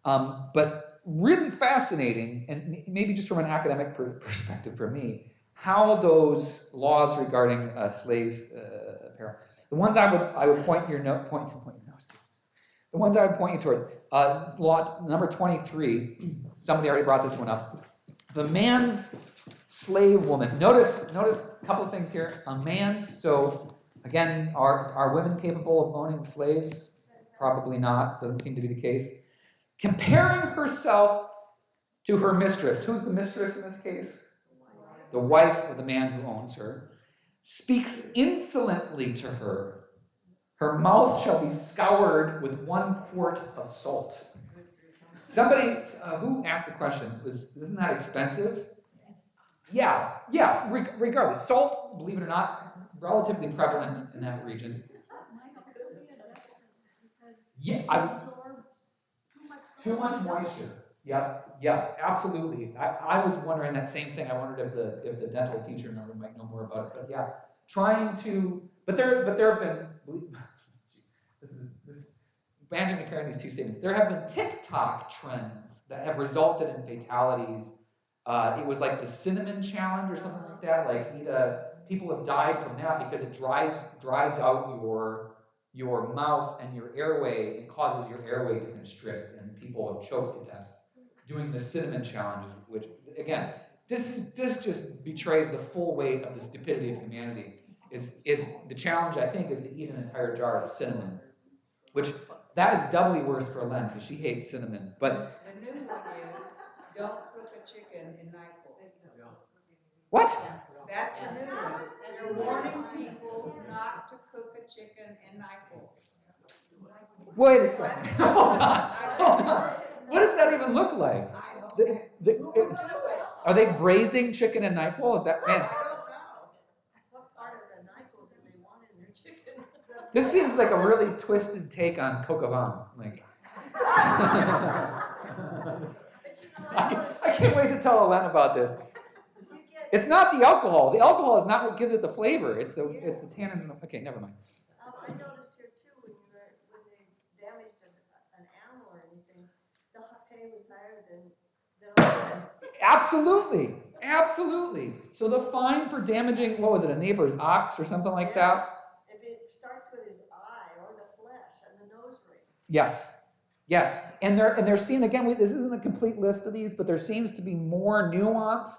But really fascinating, and maybe just from an academic perspective for me, how those laws regarding slaves apparel. The ones I would point your nose to. The ones I would point you toward. Law number 23. Somebody already brought this one up. The man's slave woman. Notice a couple of things here. A man's. So again, are women capable of owning slaves? Probably not. Doesn't seem to be the case. Comparing herself to her mistress. Who's the mistress in this case? The wife of the man who owns her. Speaks insolently to her. Her mouth shall be scoured with 1 quart of salt. Somebody who asked the question, isn't that expensive? Yeah, regardless. Salt, believe it or not, relatively prevalent in that region. Yeah, too much moisture. Yeah, absolutely. I was wondering that same thing. I wondered if the dental teacher might know more about it. But yeah, but there have been, imagine comparing these two statements. There have been TikTok trends that have resulted in fatalities. It was like the cinnamon challenge or something like that. Like people have died from that because it dries out your mouth and your airway. It causes your airway to constrict, and people have choked to death doing the cinnamon challenge. Which again, this just betrays the full weight of the stupidity of humanity. Is the challenge, I think, is to eat an entire jar of cinnamon, which that is doubly worse for Len because she hates cinnamon. But The new one is, don't cook a chicken in NyQuil. what? That's the new one. They're warning people not to cook a chicken in NyQuil. Wait a second. Hold on. What does that even look like? I don't The- know. the- Who would do it? Are they braising chicken in NyQuil? Is that I man? don't know. What part of the NyQuil do they want in their chicken? This seems like a really twisted take on coq au vin. Like, I can't wait to tell Len about this. It's not the alcohol. The alcohol is not what gives it the flavor. It's the tannins. Okay, never mind. I noticed here too, when they damaged an animal or anything, the pay was higher than. Absolutely. So the fine for damaging, what was it, a neighbor's ox or something like that? If it starts with his eye or the flesh and the nose ring. Yes. And they're seeing, again, this isn't a complete list of these, but there seems to be more nuance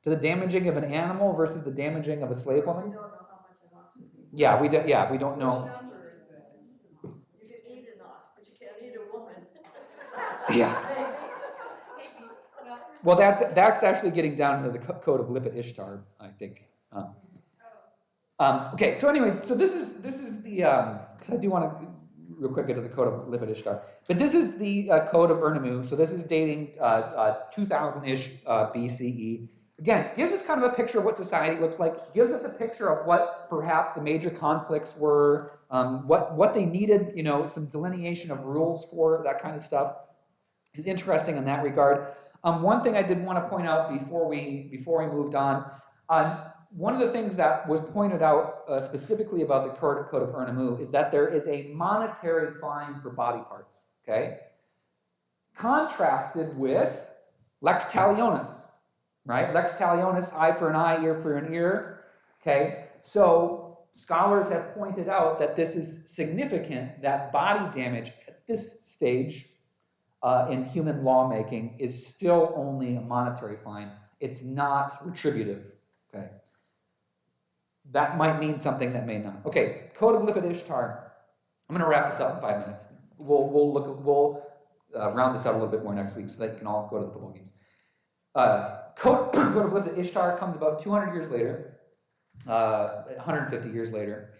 to the damaging of an animal versus the damaging of a slave woman. We don't know how much an ox would be. We don't know. Which number is that? You can eat an ox, but you can't eat a woman. Yeah. Well, that's actually getting down into the code of Lipit Ishtar, I think. Okay, so anyways, so this is the because I do want to real quick get to the code of Lipit Ishtar, but this is the code of Urnamu. So this is dating 2000-ish BCE. Again, gives us kind of a picture of what society looks like, gives us a picture of what perhaps the major conflicts were, what they needed, you know, some delineation of rules for, that kind of stuff is interesting in that regard. One thing I did want to point out before we moved on, one of the things that was pointed out specifically about the Code of Ernamu is that there is a monetary fine for body parts, okay? Contrasted with lex talionis, right? Lex talionis, eye for an eye, ear for an ear, okay? So scholars have pointed out that this is significant, that body damage at this stage in human lawmaking is still only a monetary fine. It's not retributive, okay? That might mean something, that may not. Okay, Code of Lipit Ishtar. I'm going to wrap this up in 5 minutes. We'll round this out a little bit more next week so that you can all go to the football games. Code of Lipit Ishtar comes about 200 years later, 150 years later.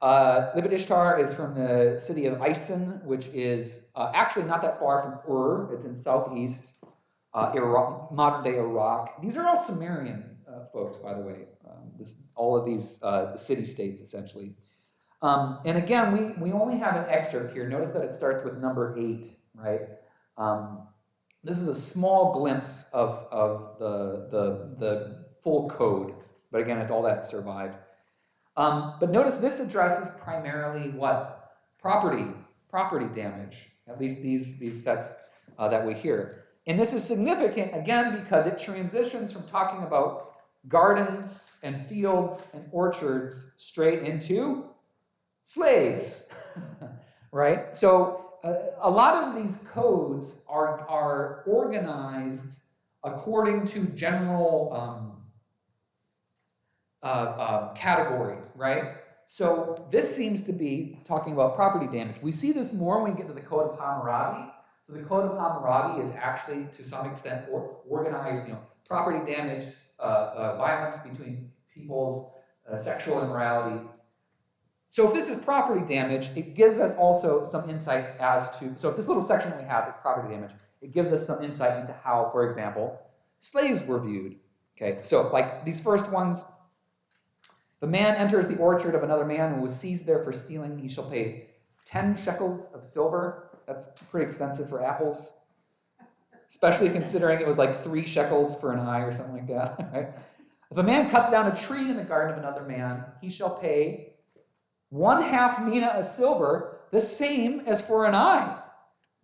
Lipit Ishtar is from the city of Isin, which is actually not that far from Ur. It's in southeast Iraq, modern-day Iraq. These are all Sumerian folks, by the way. All of these city-states, essentially. And again, we only have an excerpt here. Notice that it starts with number 8, right? This is a small glimpse of the full code, but again, it's all that survived. But notice this addresses primarily what? Property damage, at least these sets that we hear. And this is significant, again, because it transitions from talking about gardens and fields and orchards straight into slaves, right? So a lot of these codes are organized according to general category, right? So this seems to be talking about property damage. We see this more when we get to the Code of Hammurabi. So the Code of Hammurabi is actually, to some extent, organized, you know, property damage, violence between peoples, sexual immorality. So if this is property damage, it gives us also some insight as to, so if this little section we have is property damage, it gives us some insight into how, for example, slaves were viewed. Okay, so like these first ones, if a man enters the orchard of another man and was seized there for stealing, he shall pay 10 shekels of silver. That's pretty expensive for apples, especially considering it was like 3 shekels for an eye or something like that, right? If a man cuts down a tree in the garden of another man, he shall pay 1/2 mina of silver, the same as for an eye.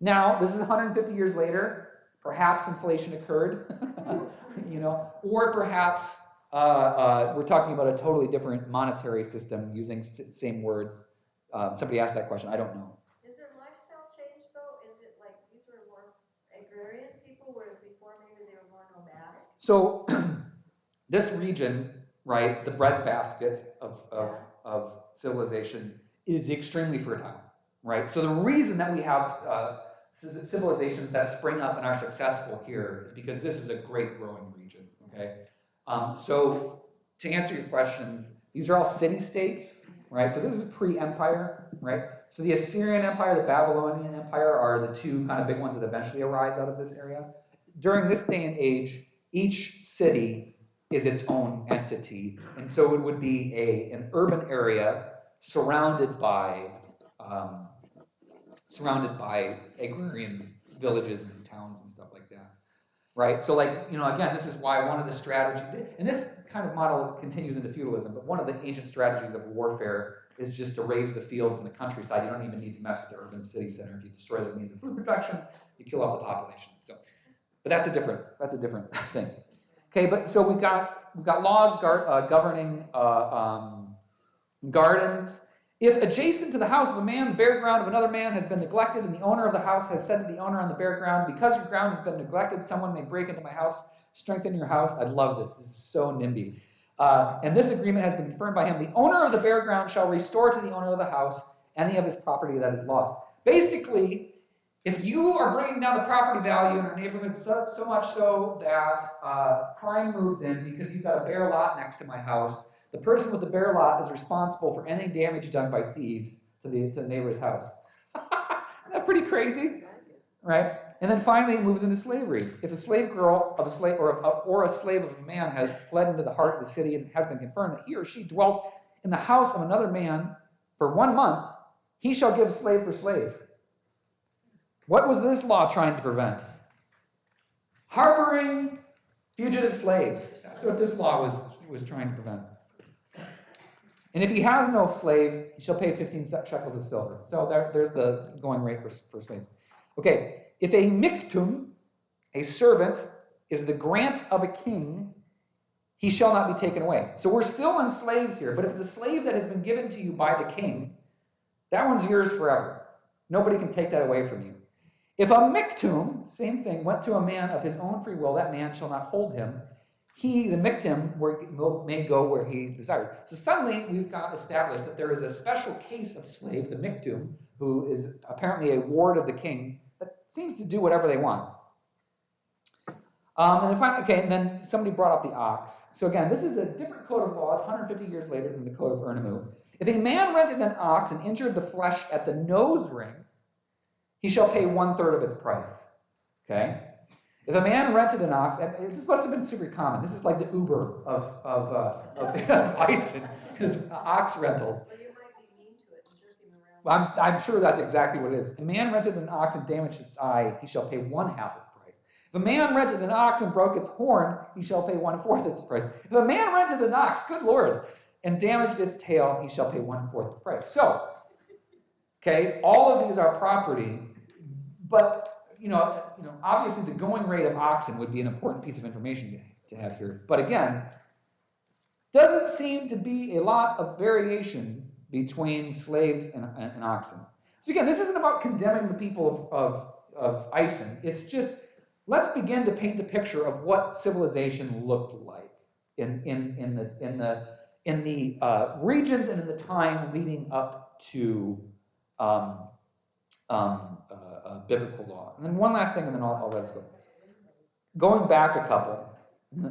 Now, this is 150 years later. Perhaps inflation occurred, you know, or perhaps we're talking about a totally different monetary system using same words. Somebody asked that question. I don't know. Is there lifestyle change though? Is it like these were more agrarian people, whereas before maybe they were more nomadic? So this region, right, the breadbasket of civilization is extremely fertile, right? So the reason that we have civilizations that spring up and are successful here is because this is a great growing region, okay? So to answer your questions, these are all city-states, right? So this is pre-empire, right? So the Assyrian Empire, the Babylonian Empire are the two kind of big ones that eventually arise out of this area. During this day and age, each city is its own entity, and so it would be an urban area surrounded by agrarian villages and towns and stuff like that, right? So like, you know, again, this is why one of the strategies, and this kind of model continues into feudalism, but one of the ancient strategies of warfare is just to raise the fields and the countryside. You don't even need to mess with the urban city center. If you destroy the means of food production, you kill off the population. So, but that's a different thing. Okay, but so we've got laws governing gardens. If adjacent to the house of a man, the bare ground of another man has been neglected, and the owner of the house has said to the owner on the bare ground, because your ground has been neglected, someone may break into my house, strengthen your house. I love this. This is so NIMBY. And this agreement has been confirmed by him. The owner of the bare ground shall restore to the owner of the house any of his property that is lost. Basically, if you are bringing down the property value in our neighborhood so much so that crime moves in because you've got a bare lot next to my house, the person with the bare lot is responsible for any damage done by thieves to the neighbor's house. Isn't that pretty crazy? Right? And then finally it moves into slavery. If a slave girl of a slave or a slave of a man has fled into the heart of the city and has been confirmed that he or she dwelt in the house of another man for 1 month, he shall give slave for slave. What was this law trying to prevent? Harboring fugitive slaves. That's what this law was trying to prevent. And if he has no slave, he shall pay 15 shekels of silver. So there's the going rate for slaves. Okay, if a miktum, a servant, is the grant of a king, he shall not be taken away. So we're still on slaves here, but if it's a slave that has been given to you by the king, that one's yours forever. Nobody can take that away from you. If a miktum, same thing, went to a man of his own free will, that man shall not hold him. He, the miktam, may go where he desired. So suddenly we've got established that there is a special case of slave, the miktum, who is apparently a ward of the king, that seems to do whatever they want. And then finally, okay, and then somebody brought up the ox. So again, this is a different code of laws, 150 years later than the code of Ernamu. If a man rented an ox and injured the flesh at the nose ring, he shall pay 1/3 of its price. Okay? If a man rented an ox, and this must have been super common. This is like the Uber of Bison, his ox rentals. Well, you might be mean to it and jerk him around. I'm sure that's exactly what it is. A man rented an ox and damaged its eye, he shall pay 1/2 its price. If a man rented an ox and broke its horn, he shall pay 1/4 its price. If a man rented an ox, good Lord, and damaged its tail, he shall pay 1/4 its price. So, okay, all of these are property, but obviously the going rate of oxen would be an important piece of information to have here. But again, doesn't seem to be a lot of variation between slaves and oxen. So again, this isn't about condemning the people of Ison. It's just, let's begin to paint a picture of what civilization looked like in the regions and in the time leading up to biblical law. And then one last thing, and then I'll let us go. Going back a couple,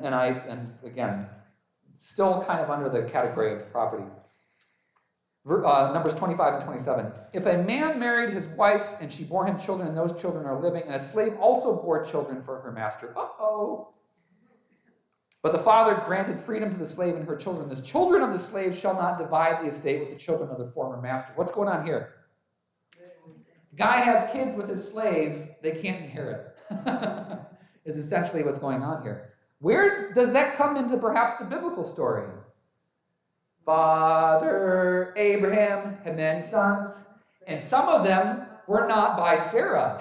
and again, still kind of under the category of property. Numbers 25 and 27. If a man married his wife and she bore him children, and those children are living, and a slave also bore children for her master. But the father granted freedom to the slave and her children. The children of the slave shall not divide the estate with the children of the former master. What's going on here? Guy has kids with his slave, they can't inherit. Is essentially what's going on here. Where does that come into perhaps the biblical story? Father Abraham had many sons, and some of them were not by Sarah.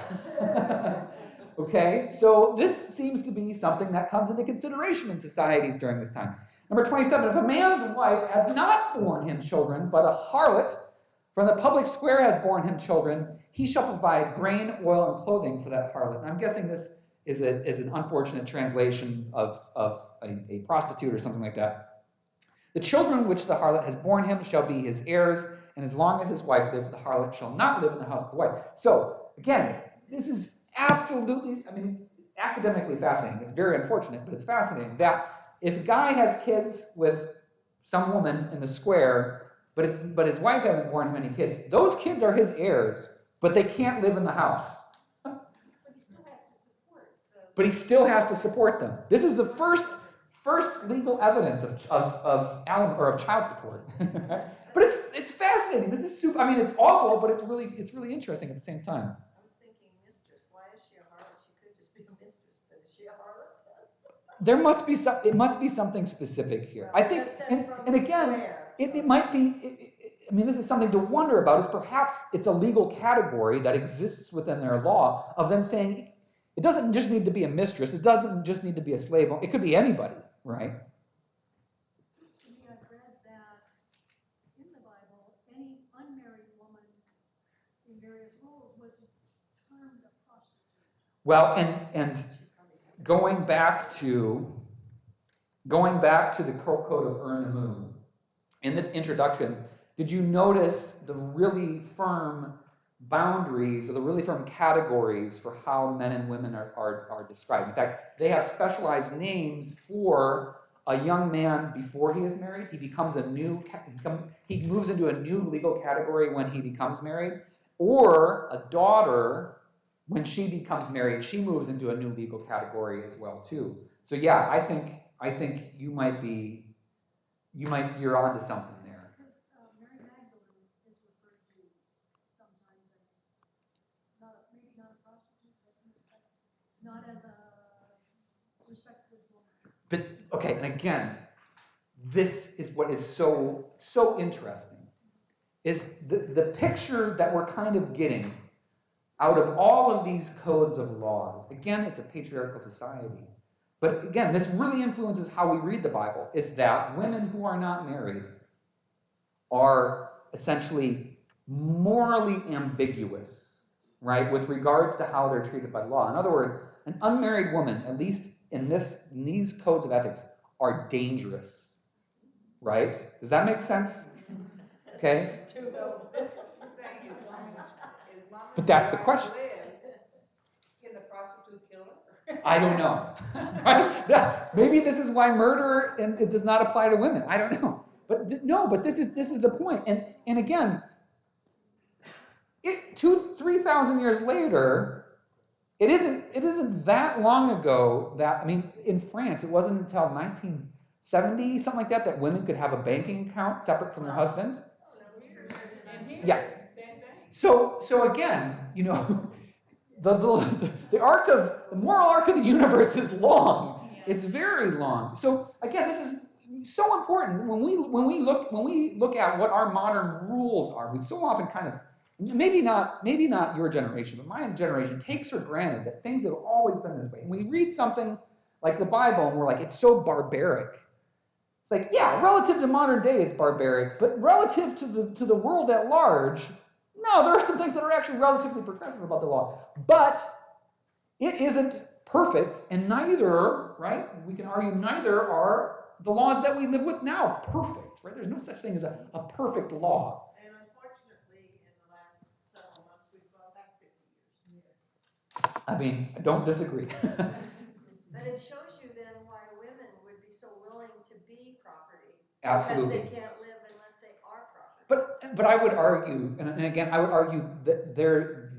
Okay, so this seems to be something that comes into consideration in societies during this time. Number 27, if a man's wife has not borne him children, but a harlot from the public square has borne him children, he shall provide grain, oil, and clothing for that harlot. And I'm guessing this is an unfortunate translation of a prostitute or something like that. The children which the harlot has borne him shall be his heirs, and as long as his wife lives, the harlot shall not live in the house of the wife. So, again, this is absolutely, academically fascinating. It's very unfortunate, but it's fascinating that if a guy has kids with some woman in the square, but his wife hasn't borne him any kids, those kids are his heirs, but they can't live in the house. But he still has to support them. This is the first legal evidence of child support. But it's fascinating. This is super. It's awful, but it's really interesting at the same time. I was thinking mistress. Why is she a harlot? She could just be a mistress, but is she a harlot? There must be it must be something specific here. I think, and again, it might be. This is something to wonder about. Is perhaps it's a legal category that exists within their law of them saying it doesn't just need to be a mistress. It doesn't just need to be a slave. It could be anybody, right? To me, I've read that in the Bible, any unmarried woman in various roles was termed a prostitute. Well, and going back to the code of Ernamu, in the introduction, did you notice the really firm boundaries or the really firm categories for how men and women are described? In fact, they have specialized names for a young man before he is married. He moves into a new legal category when he becomes married, or a daughter when she becomes married, she moves into a new legal category as well too. So yeah, I think you're onto something there. Because Mary Magdalene is referred to sometimes as maybe not a prostitute, but not as a respected woman. But okay, and again, this is what is so interesting, is the picture that we're kind of getting out of all of these codes of laws. Again, it's a patriarchal society. But again, this really influences how we read the Bible, is that women who are not married are essentially morally ambiguous, right, with regards to how they're treated by law. In other words, an unmarried woman, at least in these codes of ethics, are dangerous, right? Does that make sense? Okay? So this is saying as long as But that's the wife question. lives, can the prostitute kill her? I don't know. Right? Maybe this is why murder and it does not apply to women. I don't know. But no, but this is the point. And again, 3,000 years later, it isn't that long ago that, I mean, in France, it wasn't until 1970, something like that women could have a banking account separate from their husband. And here, Yeah. same thing. So again, you know, the moral arc of the universe is long. It's very long. So again, this is so important when we look at what our modern rules are. We so often kind of, maybe not your generation, but my generation takes for granted that things have always been this way. And we read something like the Bible and we're like, it's so barbaric. It's like, yeah, relative to modern day, it's barbaric, but relative to the world at large, no, there are some things that are actually relatively progressive about the law. But it isn't perfect, and neither, right? We can argue neither are the laws that we live with now perfect, right? There's no such thing as a perfect law. And unfortunately, in the last several months, we've gone back 50 years. I mean, I don't disagree. But it shows you then why women would be so willing to be property. Absolutely. Because they can't live unless they are property. But I would argue, and again, I would argue that there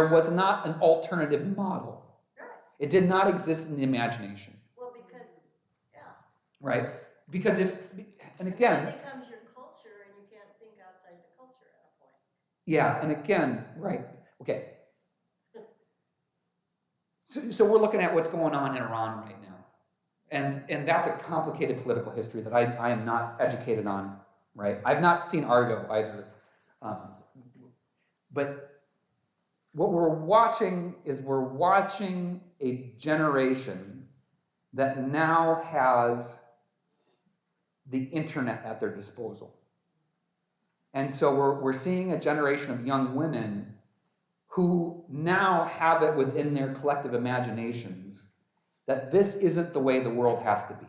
was not an alternative model. Right. It did not exist in the imagination. Well, because, yeah. Right? Because and It again, becomes your culture and you can't think outside the culture at a point. yeah, and again, right, okay. So we're looking at what's going on in Iran right now. And that's a complicated political history that I am not educated on, right? I've not seen Argo either. But what we're watching is a generation that now has the internet at their disposal. And so we're seeing a generation of young women who now have it within their collective imaginations that this isn't the way the world has to be.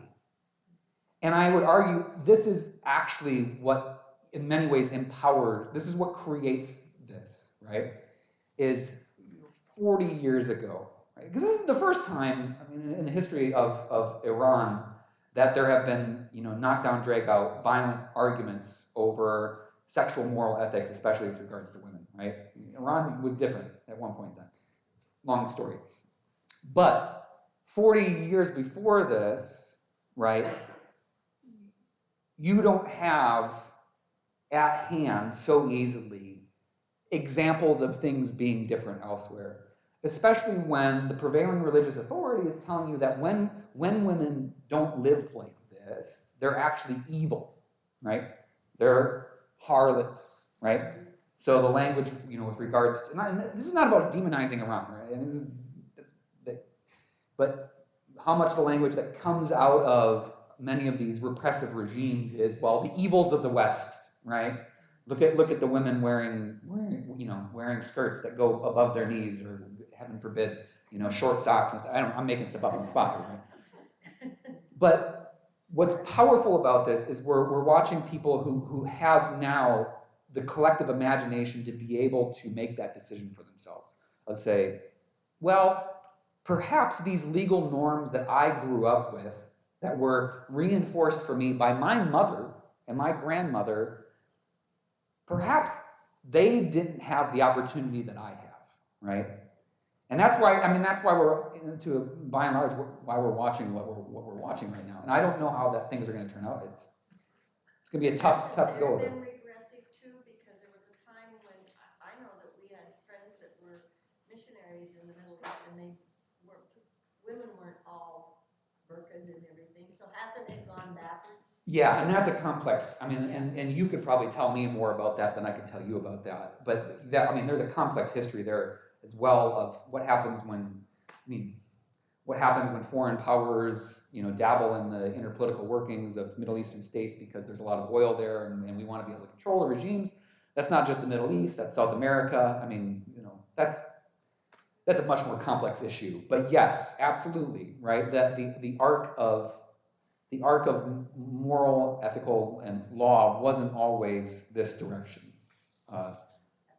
And I would argue this is actually what, in many ways, this is what creates this, right? Is 40 years ago, right? Because this is the first time, I mean, in the history of Iran that there have been, knockdown, drag-out, violent arguments over sexual moral ethics, especially with regards to women, right? Iran was different at one point then. Long story. But 40 years before this, right, you don't have at hand so easily examples of things being different elsewhere, especially when the prevailing religious authority is telling you that when women don't live like this, they're actually evil, right? They're harlots, right? So the language, with regards to, this is not about demonizing Iran, right? I mean, but how much the language that comes out of many of these repressive regimes is, well, the evils of the West, right? Look at the women wearing skirts that go above their knees, or heaven forbid, short socks. I'm making stuff up on the spot, right? But what's powerful about this is we're watching people who have now the collective imagination to be able to make that decision for themselves, of say, well, perhaps these legal norms that I grew up with, that were reinforced for me by my mother and my grandmother, perhaps they didn't have the opportunity that I have. right? And that's why, I mean, that's why we're, by and large, why we're watching what we're watching right now. And I don't know how things are going to turn out. It's going to be a tough go of it. They've been regressive too, because there was a time when I know that we had friends that were missionaries in the Middle East, and women weren't all burqa'd and everything. So hasn't it gone backwards? Yeah, and that's a complex, I mean, and you could probably tell me more about that than I could tell you about that. But that, I mean, there's a complex history there as well of what happens when foreign powers, dabble in the inner political workings of Middle Eastern states because there's a lot of oil there, and we want to be able to control the regimes. That's not just the Middle East, that's South America. I mean, that's a much more complex issue. But yes, absolutely, right? That the arc of moral, ethical, and law wasn't always this direction.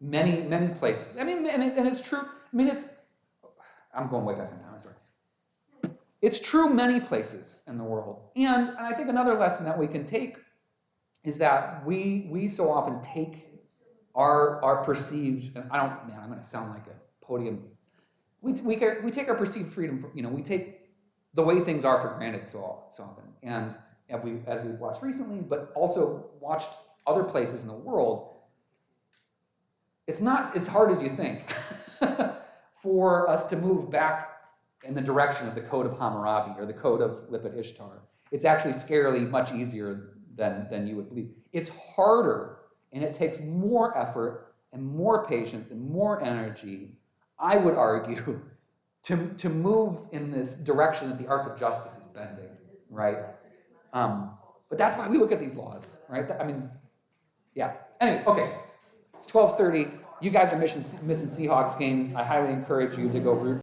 Many places. I mean, and it's true. I mean, I'm going way back in time. I'm sorry. It's true many places in the world. And I think another lesson that we can take is that we so often take our perceived, and I'm going to sound like a podium. We take our perceived freedom, we take the way things are for granted so often. And as we've watched recently, but also watched other places in the world, it's not as hard as you think for us to move back in the direction of the Code of Hammurabi or the Code of Lipit Ishtar. It's actually scarily much easier than you would believe. It's harder, and it takes more effort and more patience and more energy, I would argue, to move in this direction that the arc of justice is bending, right? But that's why we look at these laws, right? I mean, yeah. Anyway, okay. It's 12:30. You guys are missing Seahawks games. I highly encourage you to go root